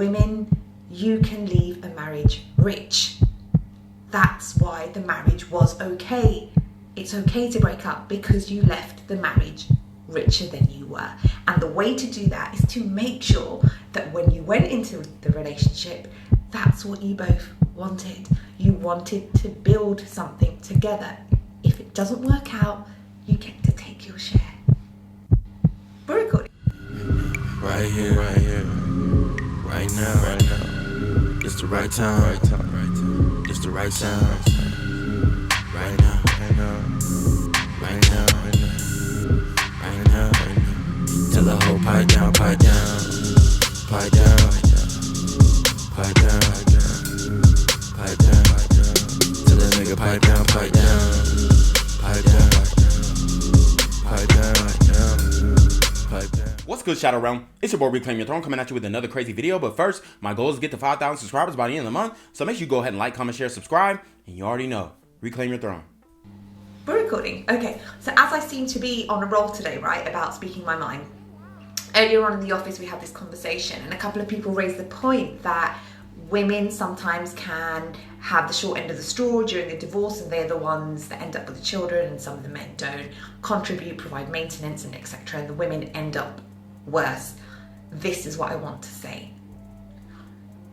Women, you can leave a marriage rich. That's why the marriage was okay. It's okay to break up because you left the marriage richer than you were. And the way to do that is to make sure that when you went into the relationship, that's what you both wanted. You wanted to build something together. If it doesn't work out, you get to take your share. We're recording. Right here, right now. It's the right time, it's the right sound. Right now. Tell the whole pipe down. Tell that nigga pipe down. What's good, Shadow Realm? It's your boy Reclaim Your Throne coming at you with another crazy video. But first, my goal is to get to 5,000 subscribers by the end of the month. So make sure you go ahead and like, comment, share, subscribe. And you already know, Reclaim Your Throne. We're recording. Okay, so as I seem to be on a roll today, right, about speaking my mind. Earlier on in the office, we had this conversation and a couple of people raised the point that women sometimes can have the short end of the straw during a divorce, and they're the ones that end up with the children, and some of the men don't contribute, provide maintenance, and etc. And the women end up worse. This is what I want to say.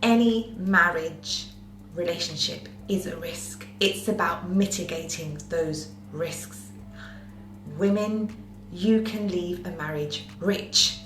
Any marriage relationship is a risk. It's about mitigating those risks. Women, you can leave a marriage rich.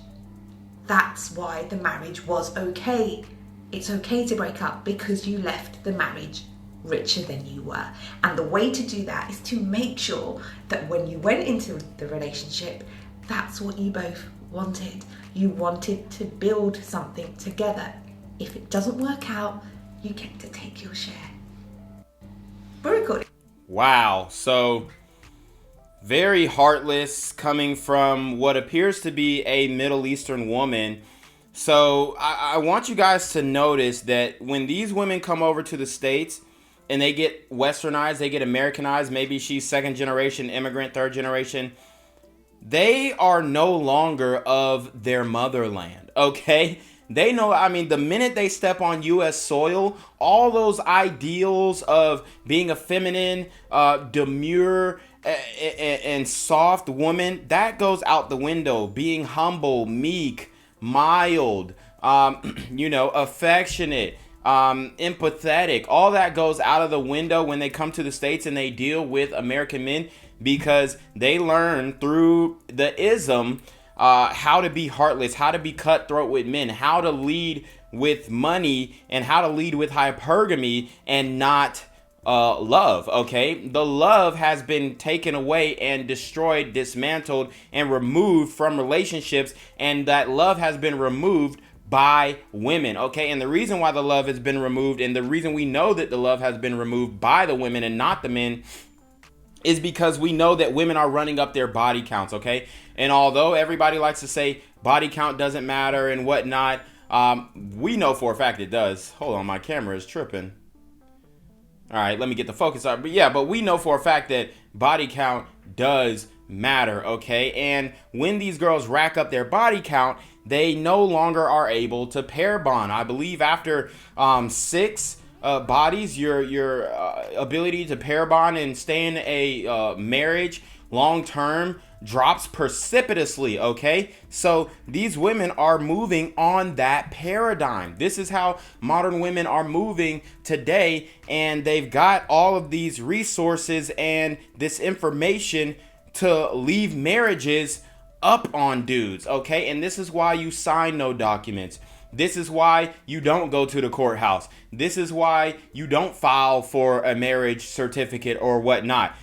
That's why the marriage was okay. It's okay to break up because you left the marriage richer than you were. And the way to do that is to make sure that when you went into the relationship, that's what you both wanted. You wanted to build something together. If it doesn't work out, you get to take your share. We're recording. Wow, so very heartless coming from what appears to be a Middle Eastern woman. So I want you guys to notice that when these women come over to the States and they get Westernized, they get Americanized, maybe she's second generation immigrant, third generation, they are no longer of their motherland, okay? They know, I mean, the minute they step on U.S. soil, all those ideals of being a feminine, demure, and soft woman, that goes out the window. Being humble, meek, mild, affectionate, empathetic, all that goes out of the window when they come to the States and they deal with American men, because they learn through the ism how to be heartless, how to be cutthroat with men, how to lead with money, and how to lead with hypergamy and not love. Okay, the love has been taken away and destroyed, dismantled, and removed from relationships, and that love has been removed by women. Okay, and the reason why the love has been removed, and the reason we know that the love has been removed by the women and not the men, is because we know that women are running up their body counts. Okay, and although everybody likes to say body count doesn't matter and whatnot, we know for a fact it does. Hold on, my camera is tripping. All right, let me get the focus up. But we know for a fact that body count does matter, okay? And when these girls rack up their body count, they no longer are able to pair bond. I believe after 6 bodies, your ability to pair bond and stay in a marriage long term drops precipitously, okay? So these women are moving on that paradigm. This is how modern women are moving today, and they've got all of these resources and this information to leave marriages up on dudes, okay? And this is why you sign no documents. This is why you don't go to the courthouse. This is why you don't file for a marriage certificate or whatnot.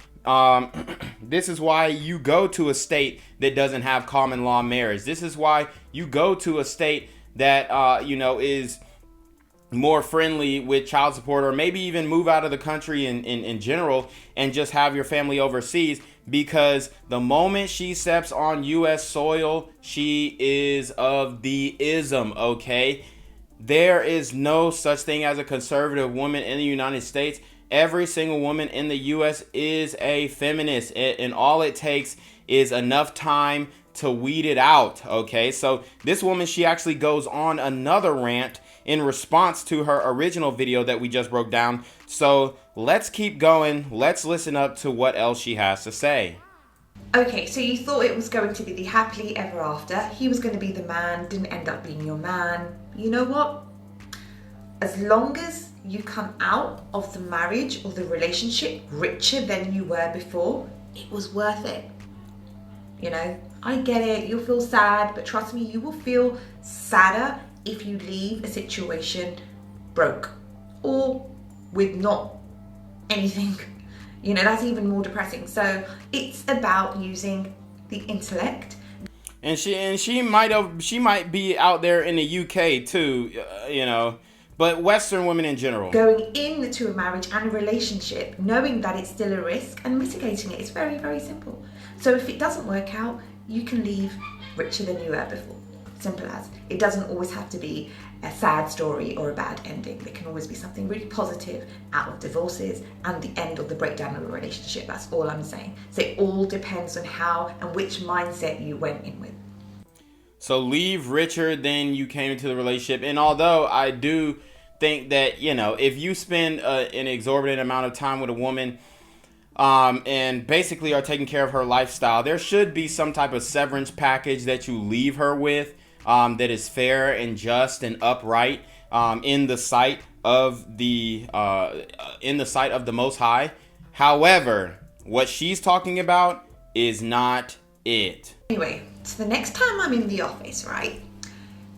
This is why you go to a state that doesn't have common law marriage. This is why you go to a state that, is more friendly with child support, or maybe even move out of the country in general and just have your family overseas, because the moment she steps on U.S. soil, she is of the ism, okay? There is no such thing as a conservative woman in the United States. Every single woman in the U.S. is a feminist, and all it takes is enough time to weed it out, okay? So this woman, she actually goes on another rant in response to her original video that we just broke down. So let's keep going. Let's listen up to what else she has to say. Okay, so you thought it was going to be the happily ever after. He was going to be the man, didn't end up being your man. You know what? As long as you come out of the marriage or the relationship richer than you were before, it was worth it. You know, I get it, you'll feel sad, but trust me, you will feel sadder if you leave a situation broke or with not anything. You know, that's even more depressing. So it's about using the intellect. And she might be out there in the UK too, you know, but Western women in general. Going into a marriage and a relationship, knowing that it's still a risk and mitigating it is very, very simple. So if it doesn't work out, you can leave richer than you were before. Simple as. It doesn't always have to be a sad story or a bad ending. There can always be something really positive out of divorces and the end or the breakdown of a relationship. That's all I'm saying. So it all depends on how and which mindset you went in with. So leave richer than you came into the relationship. And although I do think that, you know, if you spend an exorbitant amount of time with a woman and basically are taking care of her lifestyle, there should be some type of severance package that you leave her with that is fair and just and upright in the sight of the Most High. However, what she's talking about is not it. Anyway, so the next time I'm in the office, right,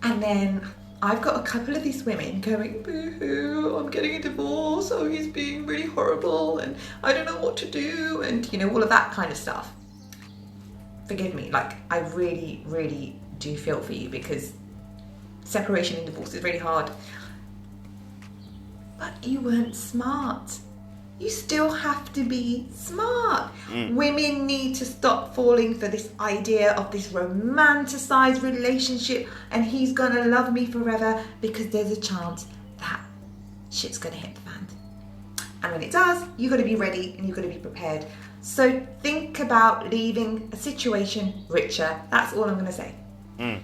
and then I've got a couple of these women going, boo-hoo, I'm getting a divorce, oh, he's being really horrible, and I don't know what to do, and, you know, all of that kind of stuff. Forgive me, like, I really, really do feel for you, because separation and divorce is really hard. But you weren't smart. You still have to be smart. Women need to stop falling for this idea of this romanticized relationship and he's gonna love me forever, because there's a chance that shit's gonna hit the fan. And when it does, you gotta be ready and you gotta be prepared. So think about leaving a situation richer. That's all I'm gonna say. 100%.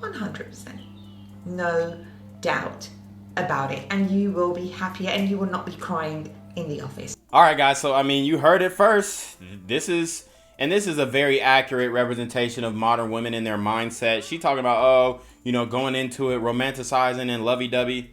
100%. No doubt about it, and you will be happier and you will not be crying in the office. All right, guys, so I mean, you heard it first. This is a very accurate representation of modern women in their mindset. She talking about, oh, you know, going into it, romanticizing and lovey-dovey.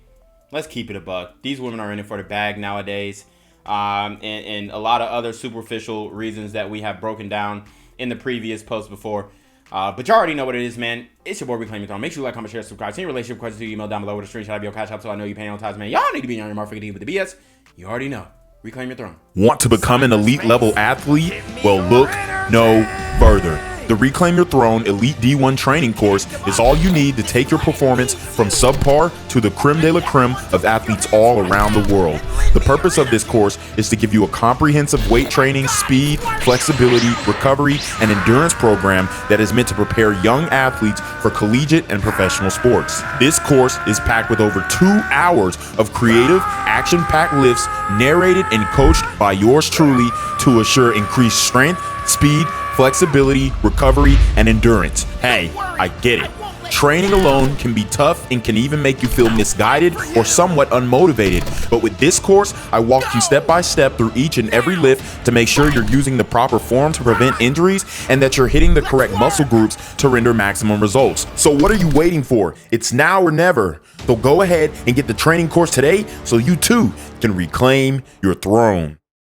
Let's keep it a buck. These women are in it for the bag nowadays, and a lot of other superficial reasons that we have broken down in the previous post before. But you already know what it is, man. It's your boy, Reclaim Your Throne. Make sure you like, comment, share, subscribe. Send your relationship questions to your email down below with a screenshot of your CashApp so I know you're paying on time, man. Y'all need to be on your mark for getting with the BS. You already know. Reclaim Your Throne. Want to become an elite level athlete? Well, look no further. The Reclaim Your Throne Elite D1 training course is all you need to take your performance from subpar to the creme de la creme of athletes all around the world. The purpose of this course is to give you a comprehensive weight training, speed, flexibility, recovery, and endurance program that is meant to prepare young athletes for collegiate and professional sports. This course is packed with over 2 hours of creative, action-packed lifts narrated and coached by yours truly to assure increased strength, speed, flexibility, recovery, and endurance. Hey, I get it. Training alone can be tough and can even make you feel misguided or somewhat unmotivated. But with this course, I walk you step by step through each and every lift to make sure you're using the proper form to prevent injuries and that you're hitting the correct muscle groups to render maximum results. So what are you waiting for? It's now or never. So go ahead and get the training course today so you too can reclaim your throne.